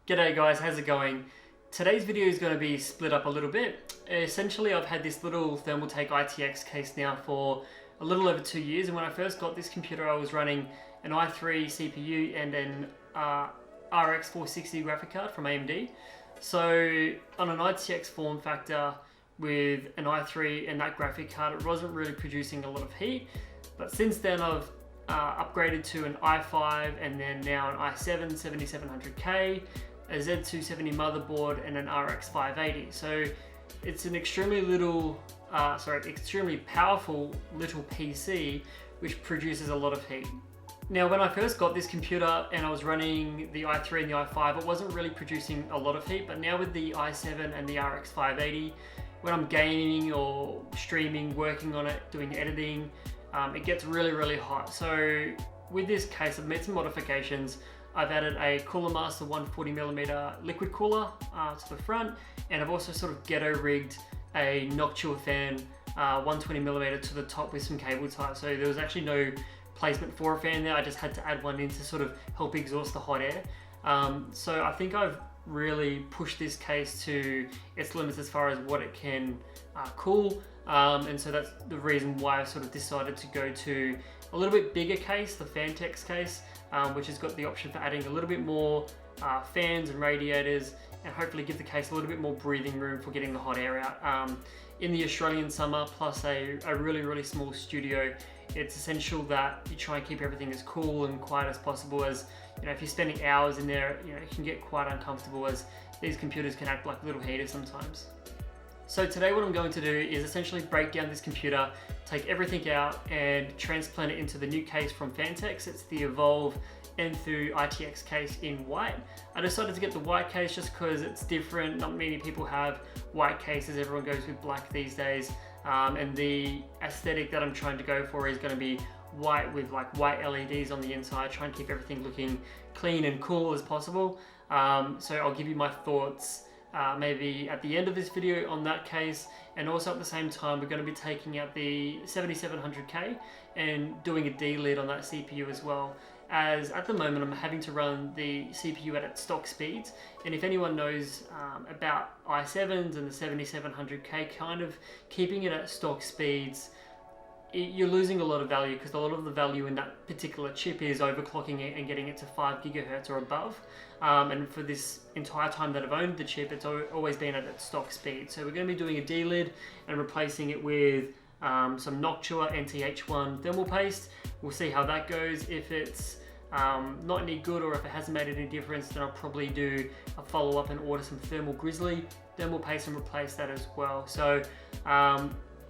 G'day guys, how's it going? Today's video is going to be split up a little bit. Essentially, I've had this little Thermaltake ITX case now for a little over 2 years, and when I first got this computer I was running an i3 CPU and an RX 460 graphic card from AMD. So on an ITX form factor with an i3 and that graphic card, it wasn't really producing a lot of heat, but since then I've upgraded to an i5 and then now an i7 7700K, a Z270 motherboard and an RX 580. So it's an extremely powerful little PC which produces a lot of heat. Now when I first got this computer and I was running the i3 and the i5, it wasn't really producing a lot of heat, but now with the i7 and the RX 580, when I'm gaming or streaming, working on it, doing editing, it gets really hot. So with this case I've made some modifications. I've added a Cooler Master 140mm liquid cooler to the front, and I've also sort of ghetto rigged a Noctua fan 120mm to the top with some cable ties. So there was actually no placement for a fan there, I just had to add one in to sort of help exhaust the hot air. So I think I've really pushed this case to its limits as far as what it can cool, and so that's the reason why I sort of decided to go to a little bit bigger case, the Phanteks case, which has got the option for adding a little bit more fans and radiators, and hopefully give the case a little bit more breathing room for getting the hot air out. In the Australian summer, plus a really small studio, it's essential that you try and keep everything as cool and quiet as possible, as you know, if you're spending hours in there, you know, it can get quite uncomfortable, as these computers can act like little heaters sometimes. So today what I'm going to do is essentially break down this computer, take everything out and transplant it into the new case from Phanteks. It's the Evolv Enthoo ITX case in white. I decided to get the white case just because it's different. Not many people have white cases, everyone goes with black these days. And the aesthetic that I'm trying to go for is going to be white with like white LEDs on the inside, try and keep everything looking clean and cool as possible. So I'll give you my thoughts maybe at the end of this video on that case, and also at the same time we're going to be taking out the 7700K and doing a Delid on that CPU as well, as at the moment I'm having to run the CPU at its stock speeds. And if anyone knows about i7s and the 7700K, kind of keeping it at stock speeds, you're losing a lot of value, because a lot of the value in that particular chip is overclocking it and getting it to 5 GHz or above. And for this entire time that I've owned the chip, it's always been at its stock speed. So we're going to be doing a Delid and replacing it with some Noctua NTH1 thermal paste. We'll see how that goes. If it's not any good, or if it hasn't made any difference, then I'll probably do a follow-up and order some Thermal Grizzly thermal paste and replace that as well. So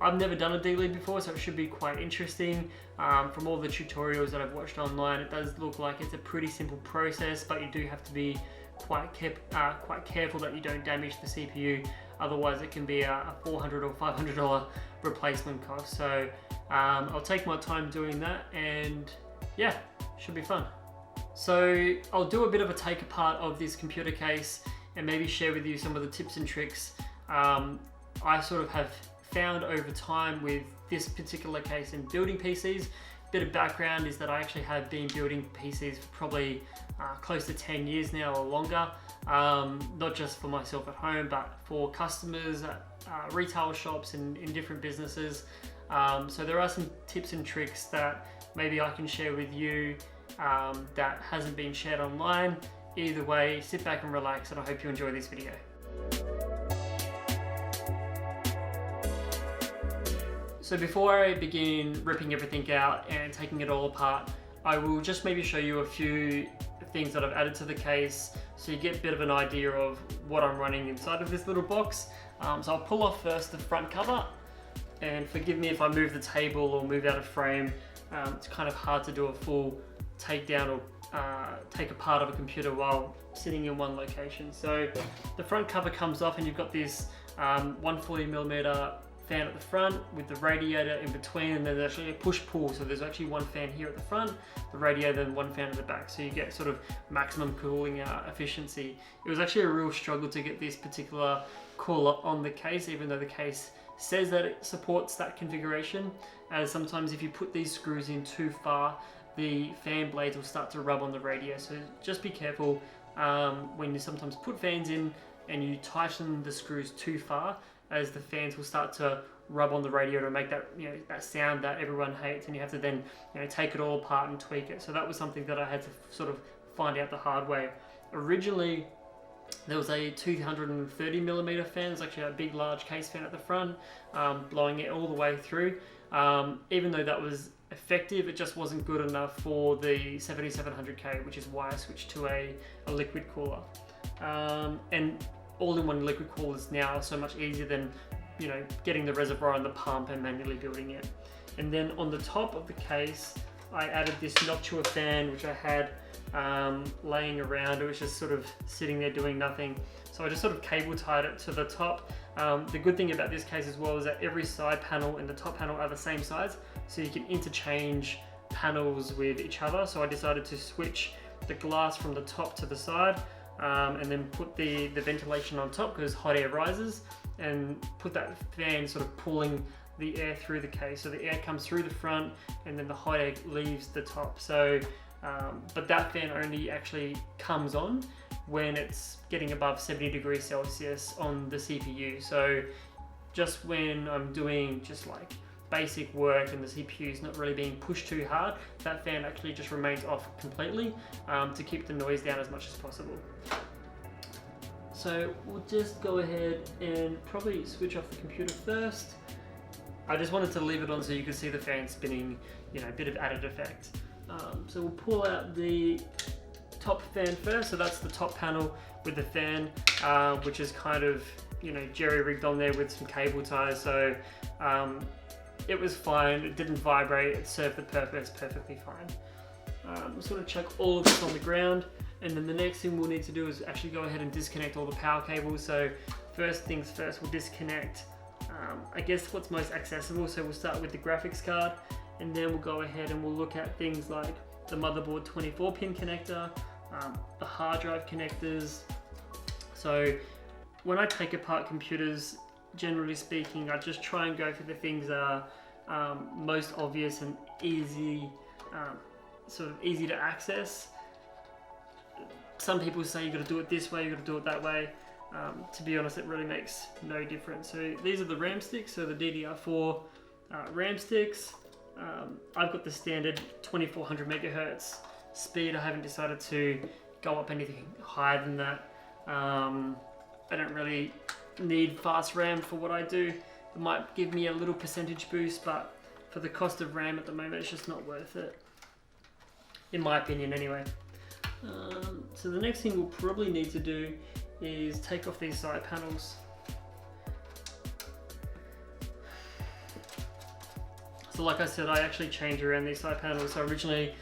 I've never done a Delid before, so it should be quite interesting. From all the tutorials that I've watched online, it does look like it's a pretty simple process, but you do have to be quite careful that you don't damage the CPU, otherwise it can be a $400 or $500 replacement cost. So I'll take my time doing that, and yeah, should be fun. So I'll do a bit of a take apart of this computer case and maybe share with you some of the tips and tricks I sort of have found over time with this particular case in building PCs. Bit of background is that I actually have been building PCs for probably close to 10 years now or longer, not just for myself at home, but for customers at retail shops and in different businesses. So there are some tips and tricks that maybe I can share with you that hasn't been shared online. Either way, sit back and relax, and I hope you enjoy this video. So before I begin ripping everything out and taking it all apart, I will just maybe show you a few things that I've added to the case, so you get a bit of an idea of what I'm running inside of this little box. So I'll pull off first the front cover, and forgive me if I move the table or move out of frame. It's kind of hard to do a full takedown or take apart of a computer while sitting in one location. So the front cover comes off, and you've got this 140mm fan at the front with the radiator in between, and then there's actually a push-pull, so there's actually one fan here at the front, the radiator, and one fan at the back, so you get sort of maximum cooling efficiency. It was actually a real struggle to get this particular cooler on the case, even though the case says that it supports that configuration, as sometimes if you put these screws in too far, the fan blades will start to rub on the radiator, so just be careful when you sometimes put fans in and you tighten the screws too far, as the fans will start to rub on the radiator and make that, that sound that everyone hates, and you have to then, take it all apart and tweak it. So that was something that I had to sort of find out the hard way. Originally, there was a 230mm fan. It's actually a big, large case fan at the front, blowing it all the way through. Even though that was effective, it just wasn't good enough for the 7700K, which is why I switched to a liquid cooler. And all-in-one liquid coolers now are so much easier than getting the reservoir and the pump and manually building it. And then on the top of the case, I added this Noctua fan, which I had laying around. It was just sort of sitting there doing nothing. So I just sort of cable tied it to the top. The good thing about this case as well is that every side panel and the top panel are the same size, so you can interchange panels with each other. So I decided to switch the glass from the top to the side, and then put the ventilation on top because hot air rises, and put that fan sort of pulling the air through the case. So the air comes through the front and then the hot air leaves the top. So, but that fan only actually comes on when it's getting above 70 degrees Celsius on the CPU. So just when I'm doing just like basic work and the CPU is not really being pushed too hard, that fan actually just remains off completely, to keep the noise down as much as possible. So we'll just go ahead and probably switch off the computer first. I just wanted to leave it on so you could see the fan spinning, a bit of added effect. So we'll pull out the top fan first. So that's the top panel with the fan, which is kind of, jerry-rigged on there with some cable ties. So it was fine. It didn't vibrate. It served the purpose perfectly fine. I'm just going to chuck all of this on the ground. And then the next thing we'll need to do is actually go ahead and disconnect all the power cables. So first things first, we'll disconnect, I guess, what's most accessible. So we'll start with the graphics card, and then we'll go ahead and we'll look at things like the motherboard 24-pin connector, the hard drive connectors. So when I take apart computers, generally speaking, I just try and go for the things that are most obvious and easy, sort of easy to access. Some people say you got to do it this way, you got to do it that way. To be honest, it really makes no difference. So these are the RAM sticks, so the DDR4 RAM sticks. I've got the standard 2400 megahertz speed. I haven't decided to go up anything higher than that. I don't really need fast RAM for what I do. It might give me a little percentage boost, but for the cost of RAM at the moment, it's just not worth it, in my opinion anyway. So the next thing we'll probably need to do is take off these side panels. So like I said, I actually change around these side panels. So originally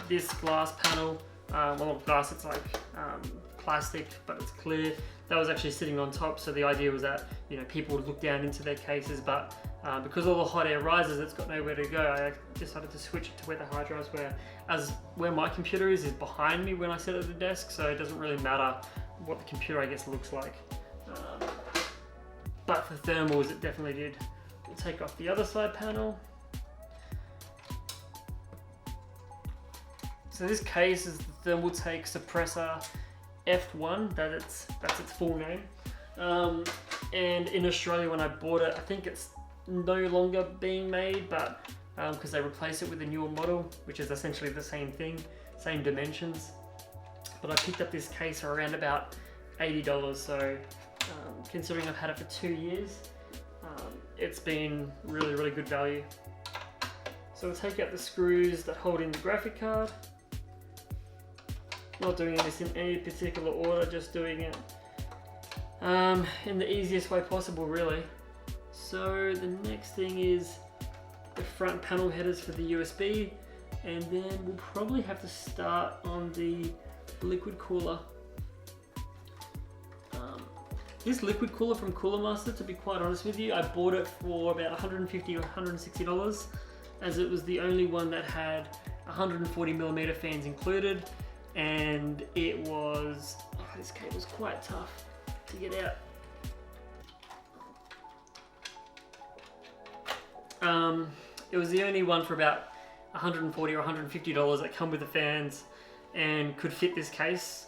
this glass panel, well not glass, it's like plastic, but it's clear. That was actually sitting on top. So the idea was that people would look down into their cases, but because all the hot air rises, it's got nowhere to go. I decided to switch it to where the hard drives were, as where my computer is behind me when I sit at the desk, so it doesn't really matter what the computer, I guess, looks like. But for thermals, it definitely did. We'll take off the other side panel. So this case is the Thermaltake Suppressor F1, that's its full name. And in Australia, when I bought it, I think it's no longer being made, but because they replaced it with a newer model, which is essentially the same thing, same dimensions. But I picked up this case for around about $80, so considering I've had it for 2 years, it's been really, really good value. So we'll take out the screws that hold in the graphic card. Not doing this in any particular order, just doing it in the easiest way possible, really. So the next thing is the front panel headers for the USB, and then we'll probably have to start on the liquid cooler. This liquid cooler from Cooler Master, to be quite honest with you, I bought it for about $150 or $160, as it was the only one that had 140mm fans included, and it was, this cable was quite tough to get out. It was the only one for about $140 or $150 that come with the fans and could fit this case.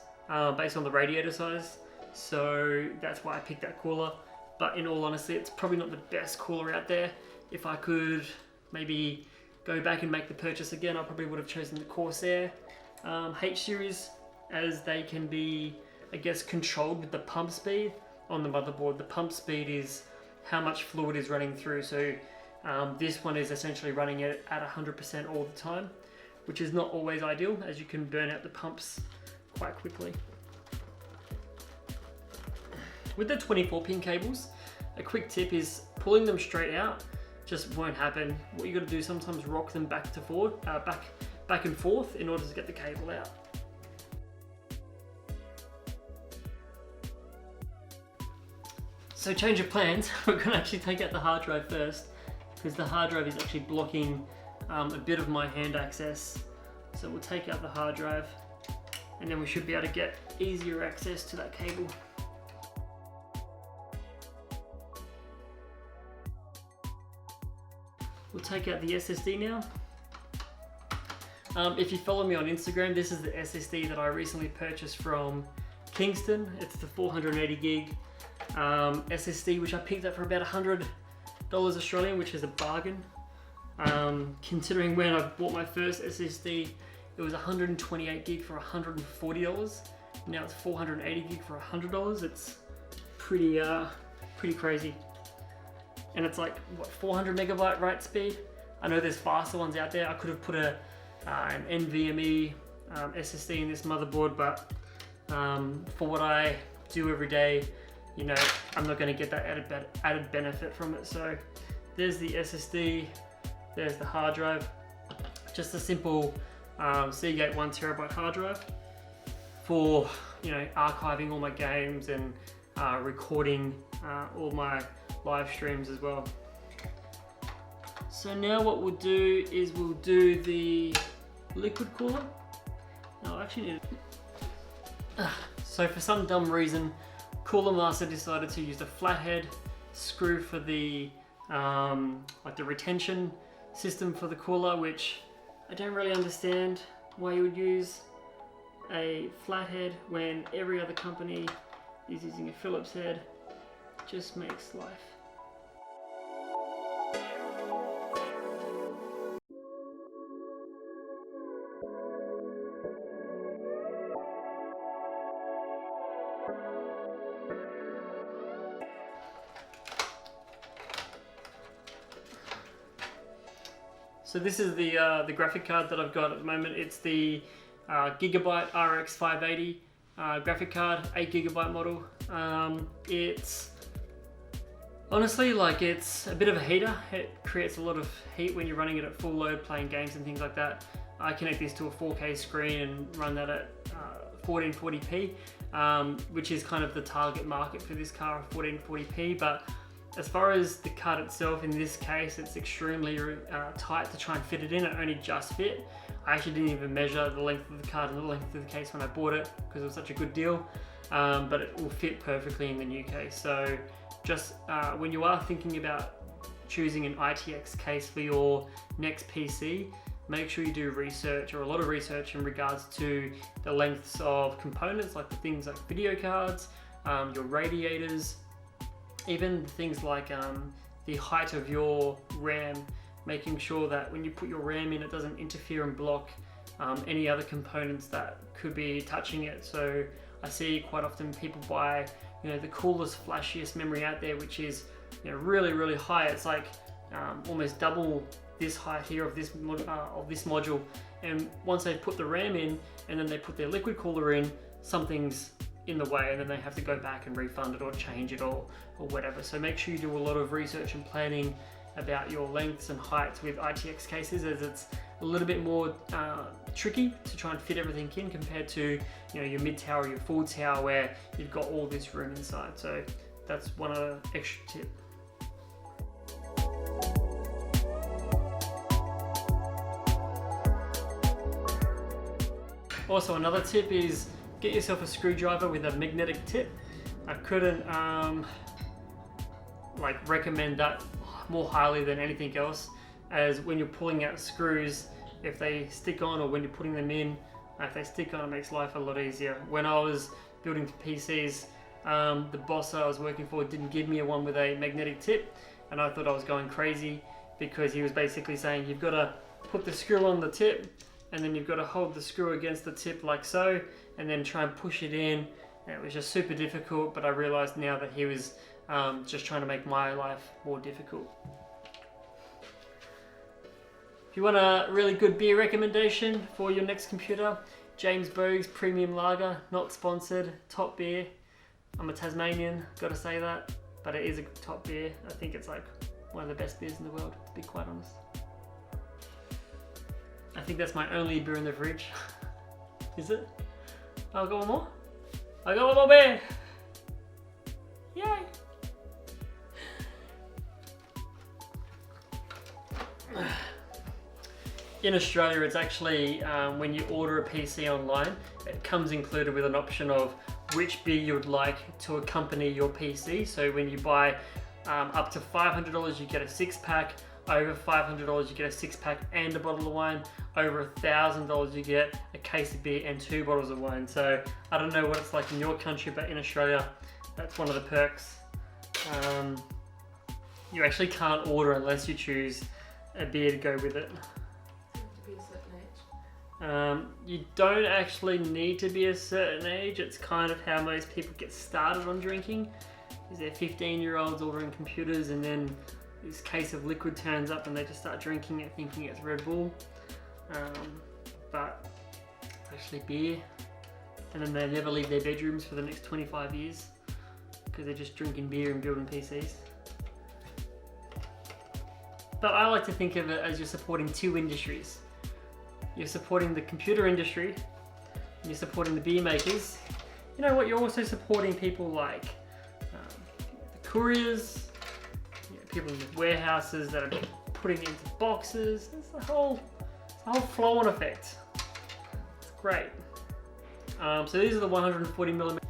based on the radiator size. So that's why I picked that cooler. But in all honesty, it's probably not the best cooler out there. If I could maybe go back and make the purchase again, I probably would have chosen the Corsair H series, as they can be, I guess, controlled with the pump speed on the motherboard. The pump speed is how much fluid is running through. So this one is essentially running it at 100% all the time, which is not always ideal, as you can burn out the pumps quite quickly. With the 24-pin cables, a quick tip is pulling them straight out just won't happen. What you got to do sometimes rock them back and forth in order to get the cable out. So change of plans, we're going to actually take out the hard drive first, because the hard drive is actually blocking a bit of my hand access. So we'll take out the hard drive, and then we should be able to get easier access to that cable. We'll take out the SSD now. If you follow me on Instagram, this is the SSD that I recently purchased from Kingston. It's the 480 gig SSD, which I picked up for about $100 Australian, which is a bargain. Considering when I bought my first SSD, it was 128 gig for $140. Now it's 480 gig for $100. It's pretty crazy. And it's like, what, 400 megabyte write speed? I know there's faster ones out there. I could have put an NVMe SSD in this motherboard, but for what I do every day, you know, I'm not going to get that added benefit from it. So there's the SSD, there's the hard drive, just a simple Seagate 1 terabyte hard drive for, you know, archiving all my games and recording all my live streams as well. So now what we'll do is we'll do the liquid cooler. No, I actually need it. So for some dumb reason, Cooler Master decided to use the flathead screw for the like the retention system for the cooler, which I don't really understand why you would use a flathead when every other company is using a Phillips head. It just makes life. So this is the graphic card that I've got at the moment. It's the Gigabyte RX 580 graphic card, 8GB model. It's honestly, like, it's a bit of a heater. It creates a lot of heat when you're running it at full load, playing games and things like that. I connect this to a 4K screen and run that at 1440p, which is kind of the target market for this car, 1440p. But as far as the card itself, in this case, it's extremely tight to try and fit it in. It only just fit. I actually didn't even measure the length of the card and the length of the case when I bought it, because it was such a good deal, but it will fit perfectly in the new case. So just when you are thinking about choosing an ITX case for your next PC, make sure you do research, or a lot of research, in regards to the lengths of components, like the things like video cards, your radiators, even things like the height of your RAM, making sure that when you put your RAM in, it doesn't interfere and block any other components that could be touching it. So I see quite often people buy, you know, the coolest, flashiest memory out there, which is, you know, really, really high. It's like almost double this height here of this module. And once they put the RAM in, and then they put their liquid cooler in, something's in the way, and then they have to go back and refund it or change it or whatever. So make sure you do a lot of research and planning about your lengths and heights with ITX cases, as it's a little bit more tricky to try and fit everything in compared to, you know, your mid tower, your full tower, where you've got all this room inside. So that's one other extra tip. Also, another tip is get yourself a screwdriver with a magnetic tip. I couldn't like recommend that more highly than anything else, as when you're pulling out screws, if they stick on, or when you're putting them in, If they stick on, it makes life a lot easier. When I was building for PCs, the boss that I was working for didn't give me one with a magnetic tip, and I thought I was going crazy because he was basically saying you've got to put the screw on the tip, and then you've got to hold the screw against the tip like so, and then try and push it in. And it was just super difficult, but I realized now that he was just trying to make my life more difficult. If you want a really good beer recommendation for your next computer, James Boag's Premium Lager, not sponsored, top beer. I'm a Tasmanian, gotta say that, but it is a top beer. I think it's like one of the best beers in the world, to be quite honest. I think that's my only beer in the fridge. Is it? I'll got one more. I got one more beer. Yay! In Australia, it's actually, when you order a PC online, it comes included with an option of which beer you would like to accompany your PC. So when you buy up to $500, you get a 6-pack. Over $500, you get a 6-pack and a bottle of wine. Over $1,000, you get a case of beer and 2 bottles of wine. So I don't know what it's like in your country, but in Australia, that's one of the perks. You actually can't order unless you choose a beer to go with it. You don't actually need to be a certain age. It's kind of how most people get started on drinking. Is they're 15-year-olds ordering computers, and then this case of liquid turns up and they just start drinking it thinking it's Red Bull. But it's actually beer. And then they never leave their bedrooms for the next 25 years because they're just drinking beer and building PCs. But I like to think of it as you're supporting two industries. You're supporting the computer industry, and you're supporting the beer makers. You know what? You're also supporting people like the couriers, people in the warehouses that are putting it into boxes. It's the whole flow-on effect. It's great. So these are the 140mm.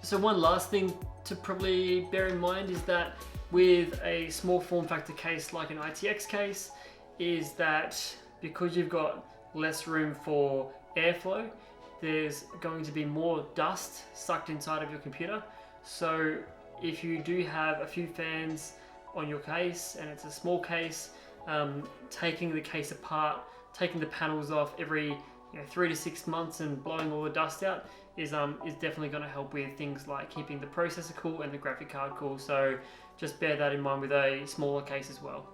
So one last thing to probably bear in mind is that with a small form factor case like an ITX case, is that because you've got less room for airflow, there's going to be more dust sucked inside of your computer. So if you do have a few fans on your case and it's a small case, taking the case apart, taking the panels off every 3 to 6 months and blowing all the dust out is definitely going to help with things like keeping the processor cool and the graphic card cool. So just bear that in mind with a smaller case as well.